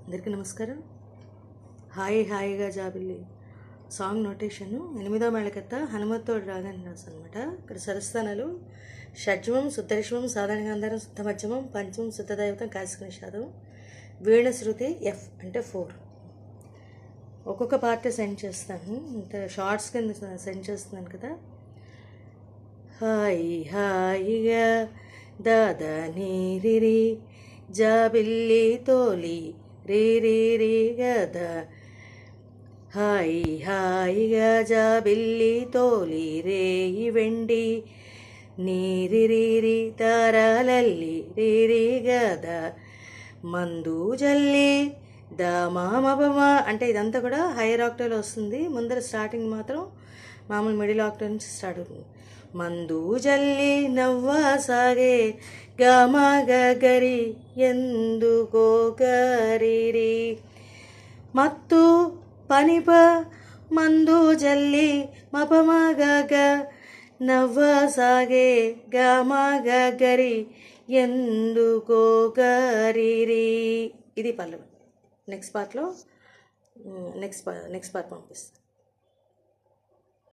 అందరికీ నమస్కారం. హాయి హాయిగా జాబిల్లి సాంగ్ నోటేషను 8వ మేళకత్త హనుమత్తోడు రాగాన్ని రాశాను అనమాట. ఇక్కడ స్వరస్థానాలు షడ్జమం, శుద్ధరిషమం, సాధారణ గాంధారం, శుద్ధ మధ్యమం, పంచమం, శుద్ధ దైవతం, కాశిక నిషాదం, వీణ శృతి ఎఫ్ అంటే 4. ఒక్కొక్క పార్ట్ సెండ్ చేస్తాను, అంటే షార్ట్స్ కింద సెండ్ చేస్తున్నాను కదా. హాయి హాయిగా దాదా నీరిరి జాబిల్లి తోలి రీ రీ రీ గద, హాయి హాయిగా జాబిల్లి తోలి రేయి వెండి నీరిరి తారాలల్లి రీ రీ గద, మందు జల్లి మామబమా అంటే ఇదంతా కూడా హైయర్ ఆక్టేవ్లో వస్తుంది. ముందర స్టార్టింగ్ మాత్రం మామూలు మిడిల్ ఆక్టేవ్ నుంచి స్టార్ట్ అవుతుంది. మందు జల్లి నవ్వా సాగే గమ గరి ఎందుకో గరి, మత్తు పనిప మందు జల్లి మపమగ నవ్వా సాగే గమ గరి ఎందుకో గరి. ఇది పల్లవి. నెక్స్ట్ పార్ట్ పంపిస్తాను.